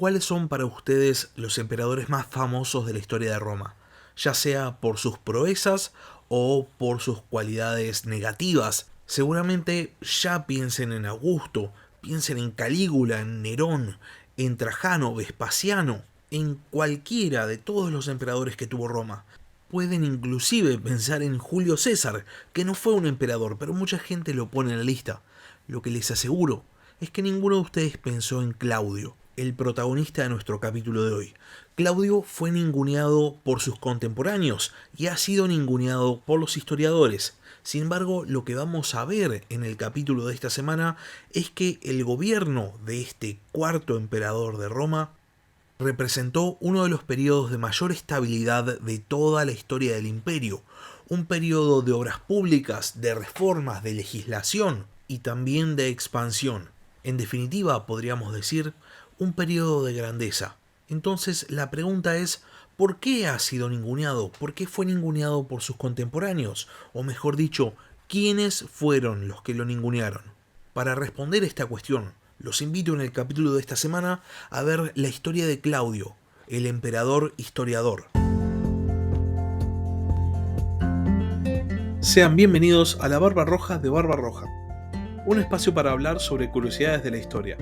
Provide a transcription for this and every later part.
¿cuáles son para ustedes los emperadores más famosos de la historia de Roma? Ya sea por sus proezas o por sus cualidades negativas. Seguramente ya piensen en Augusto, piensen en Calígula, en Nerón, en Trajano, Vespasiano, en cualquiera de todos los emperadores que tuvo Roma. Pueden inclusive pensar en Julio César, que no fue un emperador, pero mucha gente lo pone en la lista. Lo que les aseguro es que ninguno de ustedes pensó en Claudio, el protagonista de nuestro capítulo de hoy. Claudio fue ninguneado por sus contemporáneos y ha sido ninguneado por los historiadores. Sin embargo, lo que vamos a ver en el capítulo de esta semana es que el gobierno de este cuarto emperador de Roma representó uno de los periodos de mayor estabilidad de toda la historia del imperio, un periodo de obras públicas, de reformas, de legislación y también de expansión. En definitiva, podríamos decir, un periodo de grandeza. Entonces, la pregunta es, ¿por qué ha sido ninguneado? ¿Por qué fue ninguneado por sus contemporáneos? O mejor dicho, ¿quiénes fueron los que lo ningunearon? Para responder esta cuestión, los invito en el capítulo de esta semana a ver la historia de Claudio, el emperador historiador. Sean bienvenidos a La Barba Roja de Barba Roja, un espacio para hablar sobre curiosidades de la historia.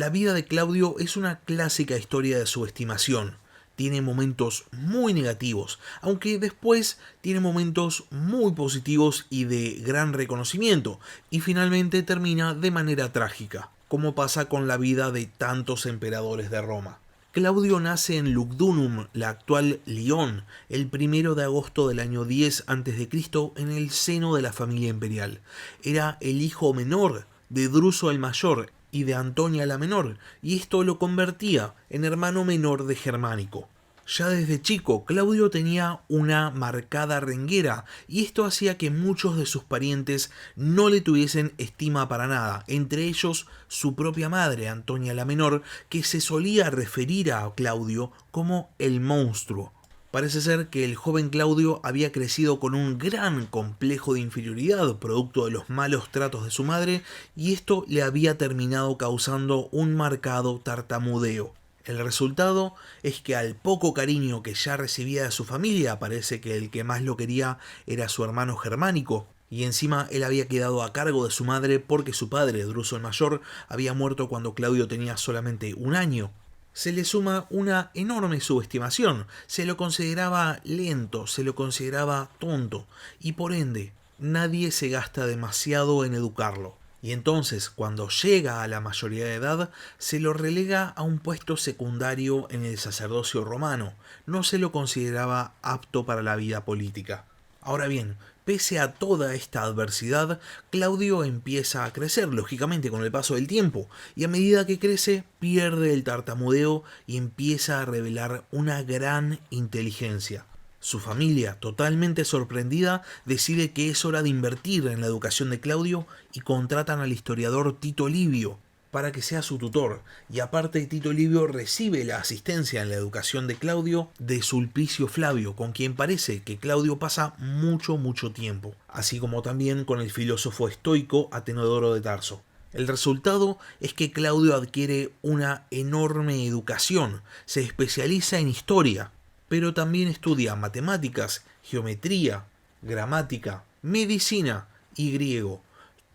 La vida de Claudio es una clásica historia de subestimación. Tiene momentos muy negativos, aunque después tiene momentos muy positivos y de gran reconocimiento, y finalmente termina de manera trágica, como pasa con la vida de tantos emperadores de Roma. Claudio nace en Lugdunum, la actual Lyon, el 1 de agosto del año 10 a.C. en el seno de la familia imperial. Era el hijo menor de Druso el Mayor y de Antonia la Menor, y esto lo convertía en hermano menor de Germánico. Ya desde chico, Claudio tenía una marcada renguera, y esto hacía que muchos de sus parientes no le tuviesen estima para nada, entre ellos su propia madre, Antonia la Menor, que se solía referir a Claudio como el monstruo. Parece ser que el joven Claudio había crecido con un gran complejo de inferioridad, producto de los malos tratos de su madre, y esto le había terminado causando un marcado tartamudeo. El resultado es que al poco cariño que ya recibía de su familia, parece que el que más lo quería era su hermano Germánico, y encima él había quedado a cargo de su madre porque su padre, Druso el Mayor, había muerto cuando Claudio tenía solamente un año. Se le suma una enorme subestimación, se lo consideraba lento, se lo consideraba tonto, y por ende, nadie se gasta demasiado en educarlo. Y entonces, cuando llega a la mayoría de edad, se lo relega a un puesto secundario en el sacerdocio romano. No se lo consideraba apto para la vida política. Ahora bien, pese a toda esta adversidad, Claudio empieza a crecer, lógicamente, con el paso del tiempo, y a medida que crece, pierde el tartamudeo y empieza a revelar una gran inteligencia. Su familia, totalmente sorprendida, decide que es hora de invertir en la educación de Claudio y contratan al historiador Tito Livio para que sea su tutor, y aparte Tito Livio recibe la asistencia en la educación de Claudio de Sulpicio Flavio, con quien parece que Claudio pasa mucho tiempo, así como también con el filósofo estoico Atenodoro de Tarso. El resultado es que Claudio adquiere una enorme educación, se especializa en historia, pero también estudia matemáticas, geometría, gramática, medicina y griego,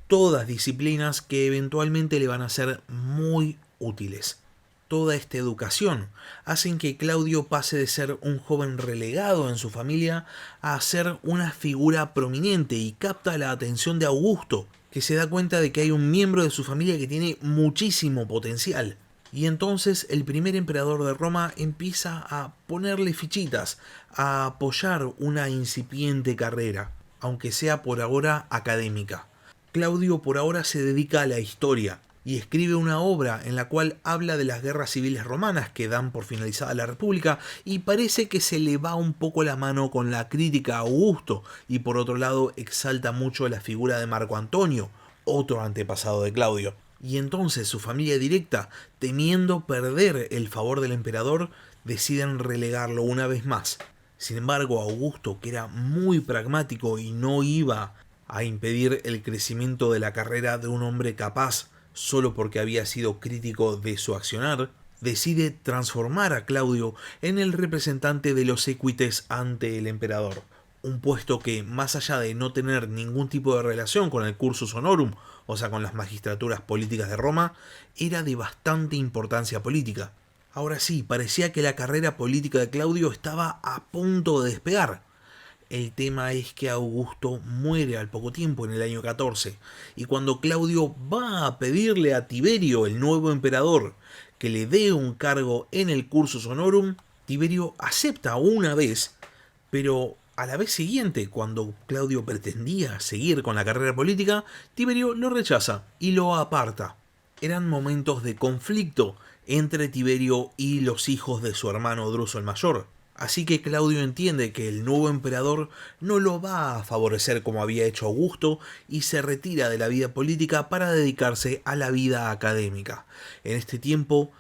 todas disciplinas que eventualmente le van a ser muy útiles. Toda esta educación hace que Claudio pase de ser un joven relegado en su familia a ser una figura prominente y capta la atención de Augusto, que se da cuenta de que hay un miembro de su familia que tiene muchísimo potencial. Y entonces el primer emperador de Roma empieza a ponerle fichitas, a apoyar una incipiente carrera, aunque sea por ahora académica. Claudio por ahora se dedica a la historia y escribe una obra en la cual habla de las guerras civiles romanas que dan por finalizada la República, y parece que se le va un poco la mano con la crítica a Augusto, y por otro lado exalta mucho la figura de Marco Antonio, otro antepasado de Claudio. Y entonces su familia directa, temiendo perder el favor del emperador, deciden relegarlo una vez más. Sin embargo, Augusto, que era muy pragmático y no iba a impedir el crecimiento de la carrera de un hombre capaz solo porque había sido crítico de su accionar, decide transformar a Claudio en el representante de los equites ante el emperador, un puesto que, más allá de no tener ningún tipo de relación con el cursus honorum, o sea, con las magistraturas políticas de Roma, era de bastante importancia política. Ahora sí, parecía que la carrera política de Claudio estaba a punto de despegar. El tema es que Augusto muere al poco tiempo, en el año 14, y cuando Claudio va a pedirle a Tiberio, el nuevo emperador, que le dé un cargo en el cursus honorum, Tiberio acepta una vez, pero a la vez siguiente, cuando Claudio pretendía seguir con la carrera política, Tiberio lo rechaza y lo aparta. Eran momentos de conflicto entre Tiberio y los hijos de su hermano Druso el Mayor. Así que Claudio entiende que el nuevo emperador no lo va a favorecer como había hecho Augusto y se retira de la vida política para dedicarse a la vida académica. En este tiempo,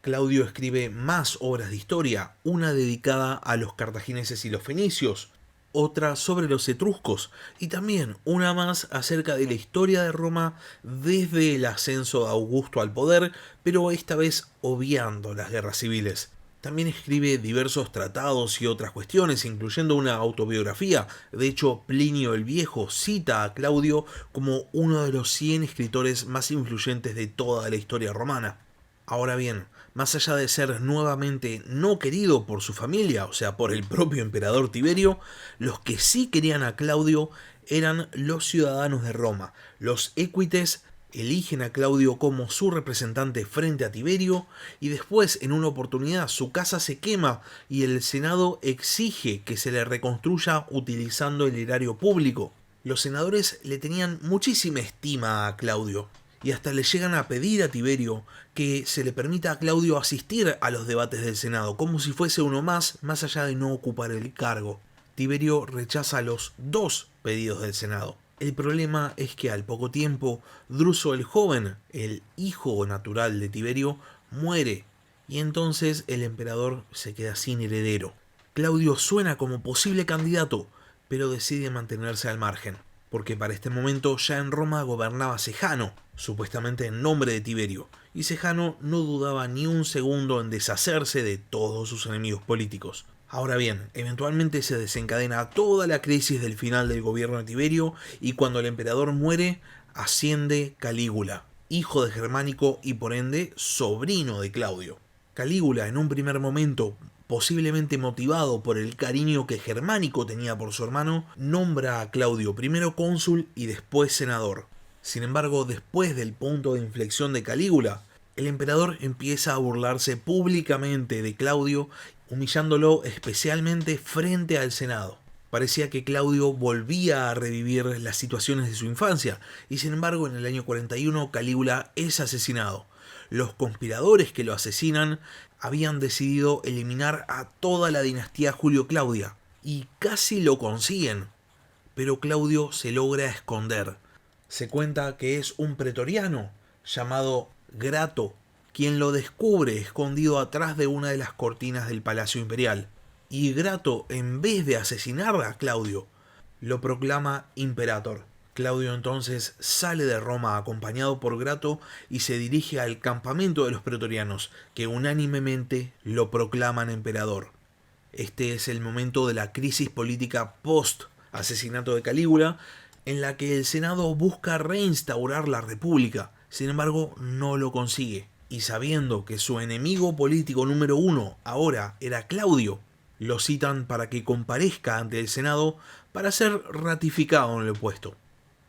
Claudio escribe más obras de historia, una dedicada a los cartagineses y los fenicios, otra sobre los etruscos y también una más acerca de la historia de Roma desde el ascenso de Augusto al poder, pero esta vez obviando las guerras civiles. También escribe diversos tratados y otras cuestiones, incluyendo una autobiografía. De hecho, Plinio el Viejo cita a Claudio como uno de los 100 escritores más influyentes de toda la historia romana. Ahora bien, más allá de ser nuevamente no querido por su familia, o sea, por el propio emperador Tiberio, los que sí querían a Claudio eran los ciudadanos de Roma. Los equites eligen a Claudio como su representante frente a Tiberio y después, en una oportunidad, su casa se quema y el Senado exige que se le reconstruya utilizando el erario público. Los senadores le tenían muchísima estima a Claudio y hasta le llegan a pedir a Tiberio que se le permita a Claudio asistir a los debates del Senado, como si fuese uno más allá de no ocupar el cargo. Tiberio rechaza los dos pedidos del Senado. El problema es que al poco tiempo, Druso el joven, el hijo natural de Tiberio, muere, y entonces el emperador se queda sin heredero. Claudio suena como posible candidato, pero decide mantenerse al margen, porque para este momento ya en Roma gobernaba Sejano, supuestamente en nombre de Tiberio, y Sejano no dudaba ni un segundo en deshacerse de todos sus enemigos políticos. Ahora bien, eventualmente se desencadena toda la crisis del final del gobierno de Tiberio y cuando el emperador muere, asciende Calígula, hijo de Germánico y por ende sobrino de Claudio. Calígula, en un primer momento, posiblemente motivado por el cariño que Germánico tenía por su hermano, nombra a Claudio primero cónsul y después senador. Sin embargo, después del punto de inflexión de Calígula, el emperador empieza a burlarse públicamente de Claudio, humillándolo especialmente frente al Senado. Parecía que Claudio volvía a revivir las situaciones de su infancia, y sin embargo en el año 41 Calígula es asesinado. Los conspiradores que lo asesinan habían decidido eliminar a toda la dinastía Julio-Claudia, y casi lo consiguen, pero Claudio se logra esconder. Se cuenta que es un pretoriano llamado Grato quien lo descubre escondido atrás de una de las cortinas del Palacio Imperial. Y Grato, en vez de asesinar a Claudio, lo proclama imperator. Claudio entonces sale de Roma acompañado por Grato y se dirige al campamento de los pretorianos, que unánimemente lo proclaman emperador. Este es el momento de la crisis política post-asesinato de Calígula, en la que el Senado busca reinstaurar la República, sin embargo no lo consigue. Y sabiendo que su enemigo político número uno ahora era Claudio, lo citan para que comparezca ante el Senado para ser ratificado en el puesto.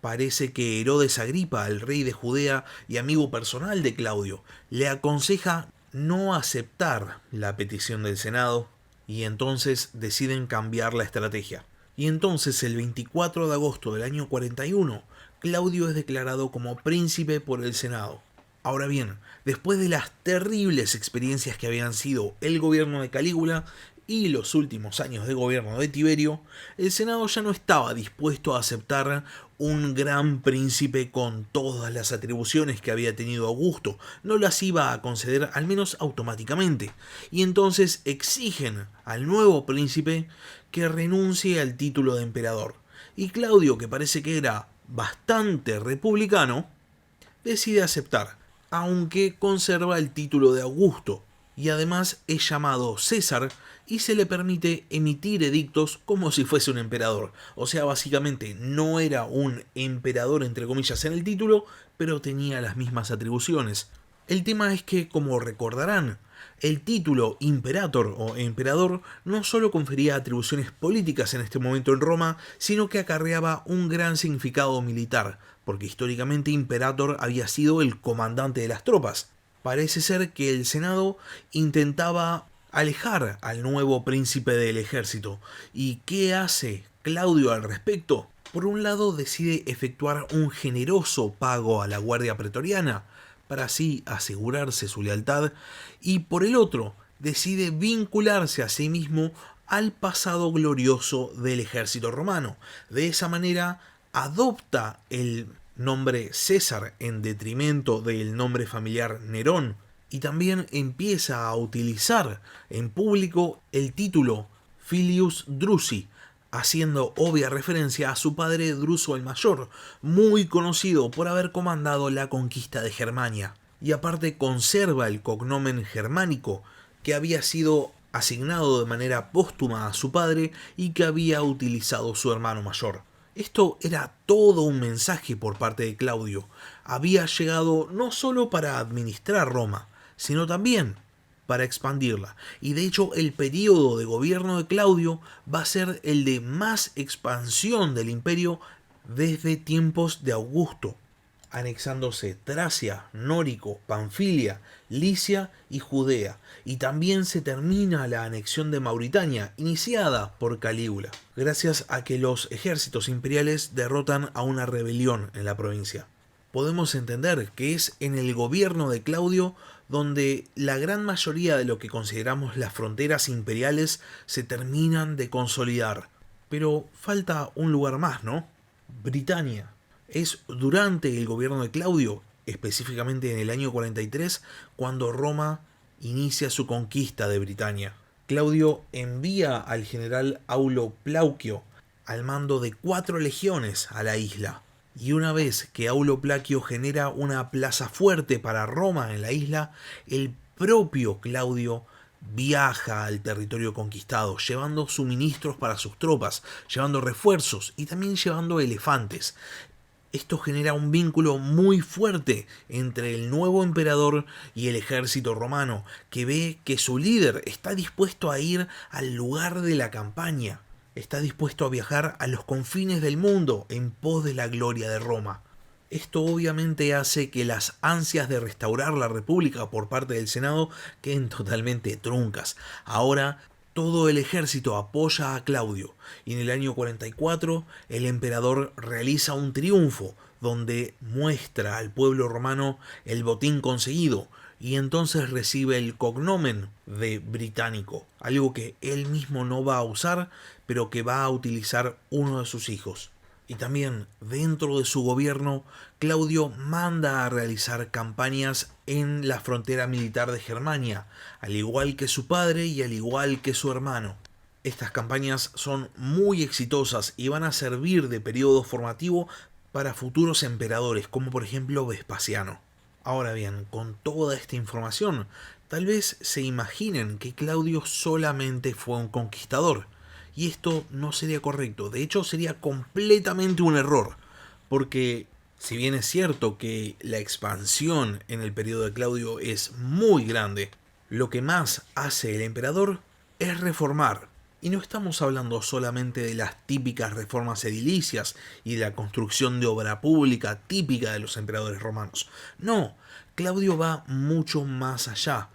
Parece que Herodes Agripa, el rey de Judea y amigo personal de Claudio, le aconseja no aceptar la petición del Senado y entonces deciden cambiar la estrategia. Y entonces el 24 de agosto del año 41, Claudio es declarado como príncipe por el Senado. Ahora bien, después de las terribles experiencias que habían sido el gobierno de Calígula y los últimos años de gobierno de Tiberio, el Senado ya no estaba dispuesto a aceptar un gran príncipe con todas las atribuciones que había tenido Augusto, no las iba a conceder al menos automáticamente, y entonces exigen al nuevo príncipe que renuncie al título de emperador, Y Claudio, que parece que era bastante republicano, decide aceptar, aunque conserva el título de Augusto, y además es llamado César y se le permite emitir edictos como si fuese un emperador. O sea, básicamente no era un emperador entre comillas en el título, pero tenía las mismas atribuciones. El tema es que, como recordarán, el título imperator o emperador no solo confería atribuciones políticas en este momento en Roma, sino que acarreaba un gran significado militar, porque históricamente imperator había sido el comandante de las tropas. Parece ser que el Senado intentaba alejar al nuevo príncipe del ejército. ¿Y qué hace Claudio al respecto? Por un lado decide efectuar un generoso pago a la Guardia Pretoriana, para así asegurarse su lealtad, y por el otro decide vincularse a sí mismo al pasado glorioso del ejército romano. De esa manera adopta el nombre César en detrimento del nombre familiar Nerón, y también empieza a utilizar en público el título Filius Drusi, haciendo obvia referencia a su padre Druso el Mayor, muy conocido por haber comandado la conquista de Germania. Y aparte conserva el cognomen germánico, que había sido asignado de manera póstuma a su padre y que había utilizado su hermano mayor. Esto era todo un mensaje por parte de Claudio. Había llegado no solo para administrar Roma, sino también para expandirla. Y de hecho el periodo de gobierno de Claudio va a ser el de más expansión del imperio desde tiempos de Augusto, anexándose Tracia, Nórico, Panfilia, Licia y Judea. Y también se termina la anexión de Mauritania, iniciada por Calígula, gracias a que los ejércitos imperiales derrotan a una rebelión en la provincia. Podemos entender que es en el gobierno de Claudio donde la gran mayoría de lo que consideramos las fronteras imperiales se terminan de consolidar. Pero falta un lugar más, ¿no? Britania. Es durante el gobierno de Claudio, específicamente en el año 43, cuando Roma inicia su conquista de Britania. Claudio envía al general Aulo Plauquio al mando de 4 legiones a la isla. Y una vez que Aulo Plauquio genera una plaza fuerte para Roma en la isla, el propio Claudio viaja al territorio conquistado, llevando suministros para sus tropas, llevando refuerzos y también llevando elefantes. Esto genera un vínculo muy fuerte entre el nuevo emperador y el ejército romano, que ve que su líder está dispuesto a ir al lugar de la campaña, está dispuesto a viajar a los confines del mundo en pos de la gloria de Roma. Esto obviamente hace que las ansias de restaurar la república por parte del Senado queden totalmente truncas. Ahora todo el ejército apoya a Claudio y en el año 44 el emperador realiza un triunfo donde muestra al pueblo romano el botín conseguido y entonces recibe el cognomen de británico, algo que él mismo no va a usar, pero que va a utilizar uno de sus hijos. Y también dentro de su gobierno, Claudio manda a realizar campañas en la frontera militar de Germania, al igual que su padre y al igual que su hermano. Estas campañas son muy exitosas y van a servir de periodo formativo para futuros emperadores, como por ejemplo Vespasiano. Ahora bien, con toda esta información, tal vez se imaginen que Claudio solamente fue un conquistador. Y esto no sería correcto, de hecho sería completamente un error, porque si bien es cierto que la expansión en el periodo de Claudio es muy grande, lo que más hace el emperador es reformar. Y no estamos hablando solamente de las típicas reformas edilicias y de la construcción de obra pública típica de los emperadores romanos. No, Claudio va mucho más allá.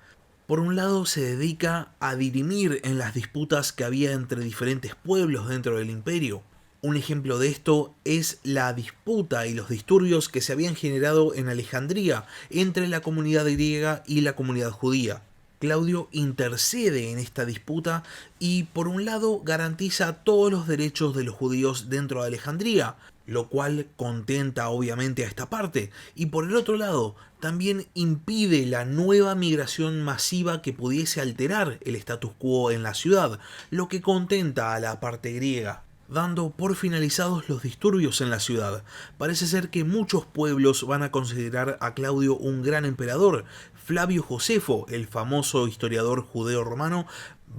Por un lado se dedica a dirimir en las disputas que había entre diferentes pueblos dentro del imperio. Un ejemplo de esto es la disputa y los disturbios que se habían generado en Alejandría entre la comunidad griega y la comunidad judía. Claudio intercede en esta disputa y por un lado garantiza todos los derechos de los judíos dentro de Alejandría, lo cual contenta obviamente a esta parte, y por el otro lado también impide la nueva migración masiva que pudiese alterar el status quo en la ciudad, lo que contenta a la parte griega. dando por finalizados los disturbios en la ciudad. Parece ser que muchos pueblos van a considerar a Claudio un gran emperador. Flavio Josefo, el famoso historiador judeo-romano,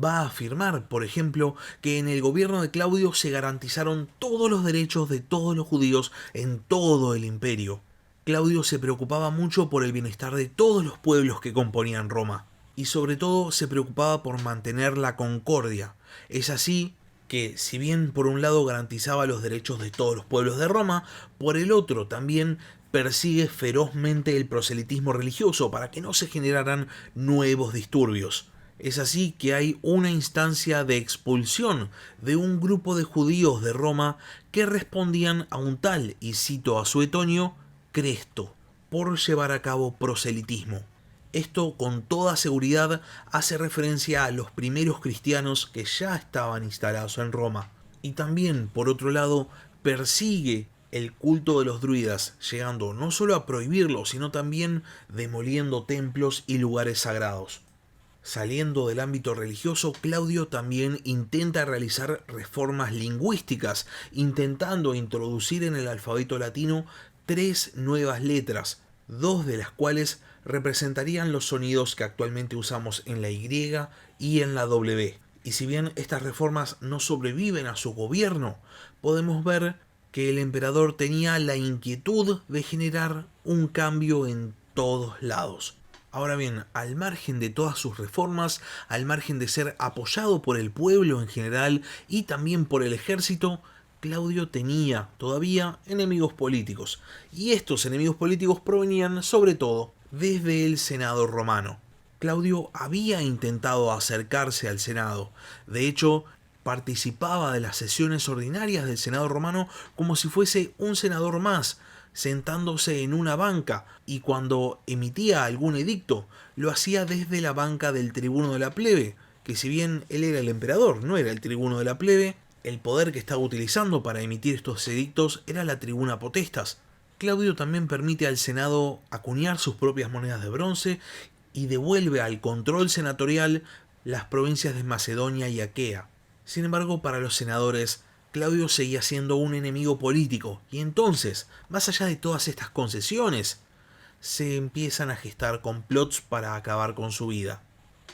va a afirmar, por ejemplo, que en el gobierno de Claudio se garantizaron todos los derechos de todos los judíos en todo el imperio. Claudio se preocupaba mucho por el bienestar de todos los pueblos que componían Roma, y sobre todo se preocupaba por mantener la concordia. Es así que, si bien por un lado garantizaba los derechos de todos los pueblos de Roma, por el otro también persigue ferozmente el proselitismo religioso para que no se generaran nuevos disturbios. Es así que hay una instancia de expulsión de un grupo de judíos de Roma que respondían a un tal, y cito a Suetonio, Cresto, por llevar a cabo proselitismo. Esto con toda seguridad hace referencia a los primeros cristianos que ya estaban instalados en Roma. Y también, por otro lado, persigue el culto de los druidas, llegando no solo a prohibirlo, sino también demoliendo templos y lugares sagrados. Saliendo del ámbito religioso, Claudio también intenta realizar reformas lingüísticas, intentando introducir en el alfabeto latino 3 nuevas letras, 2 de las cuales representarían los sonidos que actualmente usamos en la Y y en la W. Y si bien estas reformas no sobreviven a su gobierno, podemos ver que el emperador tenía la inquietud de generar un cambio en todos lados. Ahora bien, al margen de todas sus reformas, al margen de ser apoyado por el pueblo en general y también por el ejército, Claudio tenía todavía enemigos políticos, y estos enemigos políticos provenían sobre todo desde el Senado romano. Claudio había intentado acercarse al Senado, de hecho participaba de las sesiones ordinarias del Senado romano como si fuese un senador más, sentándose en una banca, y cuando emitía algún edicto lo hacía desde la banca del tribuno de la plebe, que si bien él era el emperador, no era el tribuno de la plebe, el poder que estaba utilizando para emitir estos edictos era la tribuna potestas. Claudio también permite al Senado acuñar sus propias monedas de bronce y devuelve al control senatorial las provincias de Macedonia y Aquea. Sin embargo, para los senadores, Claudio seguía siendo un enemigo político, y entonces, más allá de todas estas concesiones, se empiezan a gestar complots para acabar con su vida.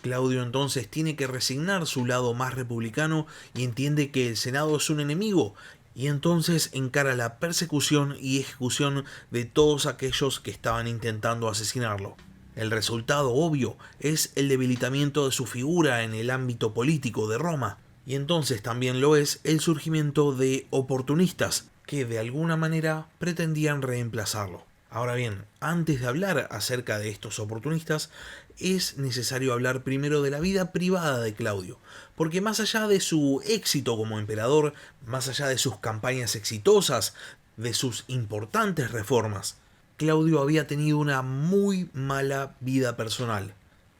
Claudio entonces tiene que resignar su lado más republicano y entiende que el Senado es un enemigo, y entonces encara la persecución y ejecución de todos aquellos que estaban intentando asesinarlo. El resultado obvio es el debilitamiento de su figura en el ámbito político de Roma, y entonces también lo es el surgimiento de oportunistas que de alguna manera pretendían reemplazarlo. Ahora bien, antes de hablar acerca de estos oportunistas, es necesario hablar primero de la vida privada de Claudio, porque más allá de su éxito como emperador, más allá de sus campañas exitosas, de sus importantes reformas, Claudio había tenido una muy mala vida personal.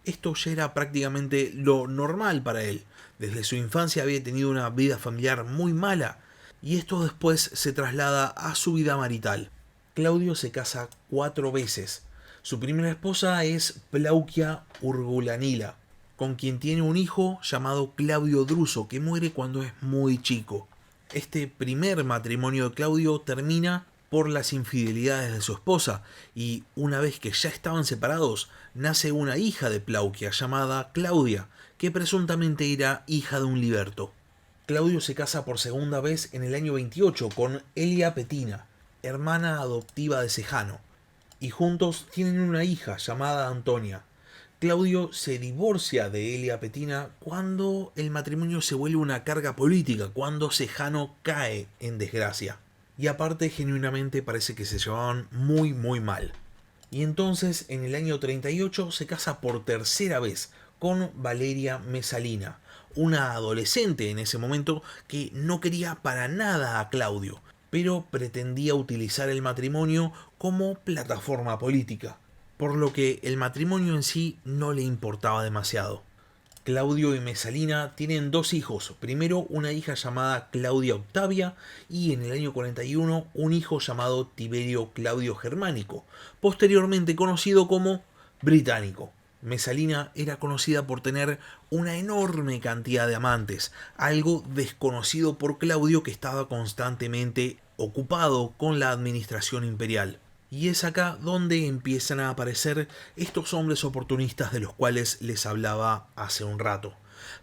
Esto ya era prácticamente lo normal para él. Desde su infancia había tenido una vida familiar muy mala, y esto después se traslada a su vida marital. Claudio se casa 4 veces. Su primera esposa es Plauquia Urgulanila, con quien tiene un hijo llamado Claudio Druso, que muere cuando es muy chico. Este primer matrimonio de Claudio termina por las infidelidades de su esposa, y una vez que ya estaban separados, nace una hija de Plauquia llamada Claudia, que presuntamente era hija de un liberto. Claudio se casa por segunda vez en el año 28 con Elia Petina, hermana adoptiva de Sejano, y juntos tienen una hija llamada Antonia. Claudio se divorcia de Elia Petina cuando el matrimonio se vuelve una carga política, cuando Sejano cae en desgracia. Y aparte, genuinamente parece que se llevaban muy mal. Y entonces, en el año 38, se casa por tercera vez con Valeria Mesalina, una adolescente en ese momento que no quería para nada a Claudio, pero pretendía utilizar el matrimonio como plataforma política, por lo que el matrimonio en sí no le importaba demasiado. Claudio y Mesalina tienen 2 hijos, primero una hija llamada Claudia Octavia y en el año 41 un hijo llamado Tiberio Claudio Germánico, posteriormente conocido como Británico. Mesalina era conocida por tener una enorme cantidad de amantes, algo desconocido por Claudio, que estaba constantemente ocupado con la administración imperial. Y es acá donde empiezan a aparecer estos hombres oportunistas de los cuales les hablaba hace un rato.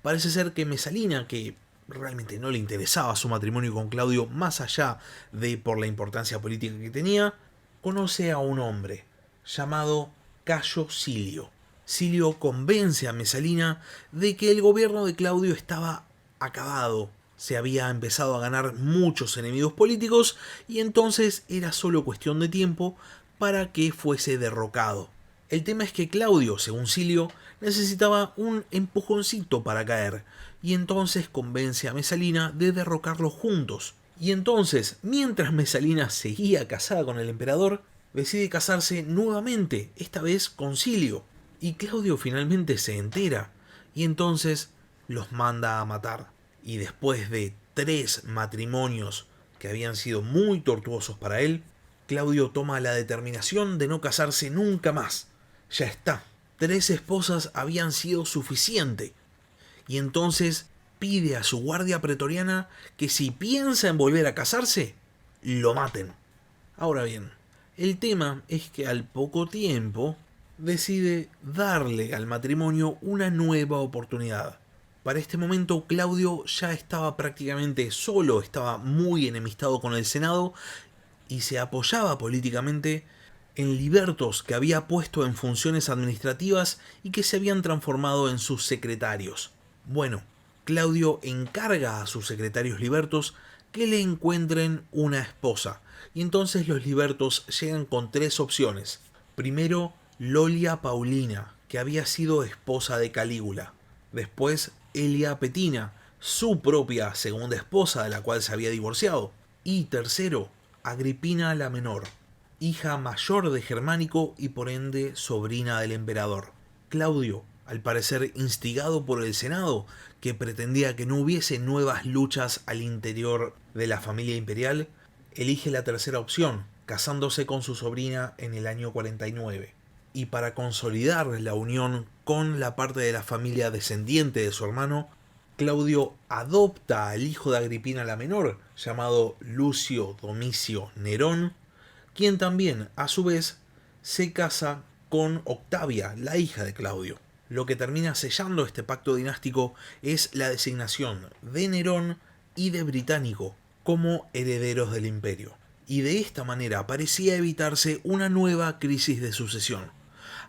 Parece ser que Mesalina, que realmente no le interesaba su matrimonio con Claudio más allá de por la importancia política que tenía, conoce a un hombre llamado Cayo Silio. Silio convence a Mesalina de que el gobierno de Claudio estaba acabado. Se había empezado a ganar muchos enemigos políticos y entonces era solo cuestión de tiempo para que fuese derrocado. El tema es que Claudio, según Silio, necesitaba un empujoncito para caer, y entonces convence a Mesalina de derrocarlos juntos. Y entonces, mientras Mesalina seguía casada con el emperador, decide casarse nuevamente, esta vez con Silio. Y Claudio finalmente se entera, y entonces los manda a matar. Y después de 3 matrimonios que habían sido muy tortuosos para él, Claudio toma la determinación de no casarse nunca más. Ya está, 3 esposas habían sido suficiente. Y entonces pide a su guardia pretoriana que si piensa en volver a casarse, lo maten. Ahora bien, el tema es que al poco tiempo decide darle al matrimonio una nueva oportunidad. Para este momento Claudio ya estaba prácticamente solo, estaba muy enemistado con el Senado y se apoyaba políticamente en libertos que había puesto en funciones administrativas y que se habían transformado en sus secretarios. Bueno, Claudio encarga a sus secretarios libertos que le encuentren una esposa, y entonces los libertos llegan con 3 opciones. Primero, Lolia Paulina, que había sido esposa de Calígula. Después, Elia Petina, su propia segunda esposa de la cual se había divorciado. Y tercero, Agripina la Menor, hija mayor de Germánico y por ende sobrina del emperador. Claudio, al parecer instigado por el Senado, que pretendía que no hubiese nuevas luchas al interior de la familia imperial, elige la tercera opción, casándose con su sobrina en el año 49. Y para consolidar la unión con la parte de la familia descendiente de su hermano, Claudio adopta al hijo de Agripina la Menor, llamado Lucio Domicio Nerón, quien también, a su vez, se casa con Octavia, la hija de Claudio. Lo que termina sellando este pacto dinástico es la designación de Nerón y de Británico como herederos del imperio. Y de esta manera parecía evitarse una nueva crisis de sucesión.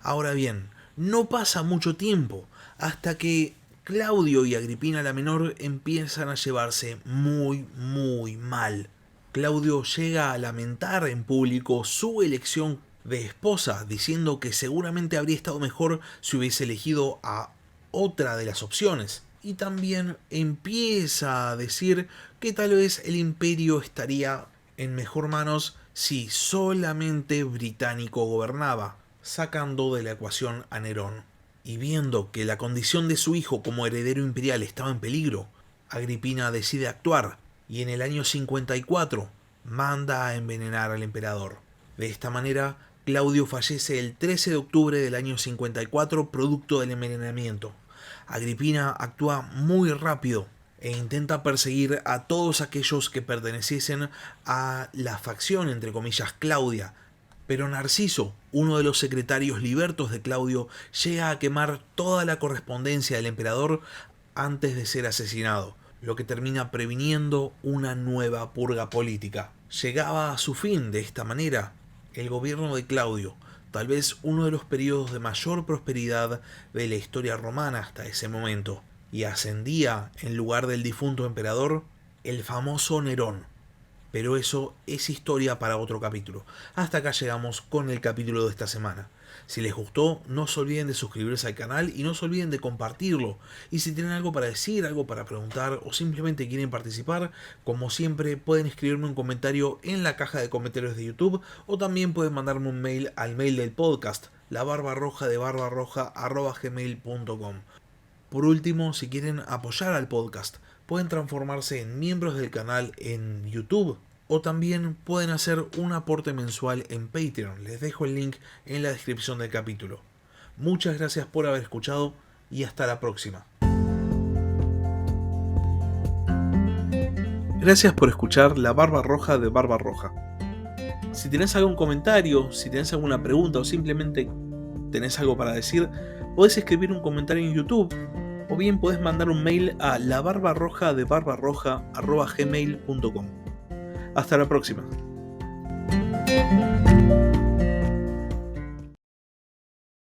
Ahora bien, no pasa mucho tiempo hasta que Claudio y Agripina la Menor empiezan a llevarse muy mal. Claudio llega a lamentar en público su elección de esposa, diciendo que seguramente habría estado mejor si hubiese elegido a otra de las opciones. Y también empieza a decir que tal vez el imperio estaría en mejor manos si solamente Británico gobernaba, sacando de la ecuación a Nerón. Y viendo que la condición de su hijo como heredero imperial estaba en peligro, Agripina decide actuar y en el año 54 manda a envenenar al emperador. De esta manera, Claudio fallece el 13 de octubre del año 54 producto del envenenamiento. Agripina actúa muy rápido e intenta perseguir a todos aquellos que perteneciesen a la facción, entre comillas, Claudia. Pero Narciso, uno de los secretarios libertos de Claudio, llega a quemar toda la correspondencia del emperador antes de ser asesinado, lo que termina previniendo una nueva purga política. Llegaba a su fin de esta manera el gobierno de Claudio, tal vez uno de los periodos de mayor prosperidad de la historia romana hasta ese momento, y ascendía en lugar del difunto emperador el famoso Nerón. Pero eso es historia para otro capítulo. Hasta acá llegamos con el capítulo de esta semana. Si les gustó, no se olviden de suscribirse al canal y no se olviden de compartirlo. Y si tienen algo para decir, algo para preguntar o simplemente quieren participar, como siempre pueden escribirme un comentario en la caja de comentarios de YouTube o también pueden mandarme un mail al mail del podcast, labarbarroja@gmail.com. Por último, si quieren apoyar al podcast, pueden transformarse en miembros del canal en YouTube o también pueden hacer un aporte mensual en Patreon. Les dejo el link en la descripción del capítulo. Muchas gracias por haber escuchado y hasta la próxima. Gracias por escuchar La Barba Roja de Barba Roja. Si tenés algún comentario, si tenés alguna pregunta o simplemente tenés algo para decir, podés escribir un comentario en YouTube o bien podés mandar un mail a labarbarrojadebarbarroja@gmail.com. Hasta la próxima.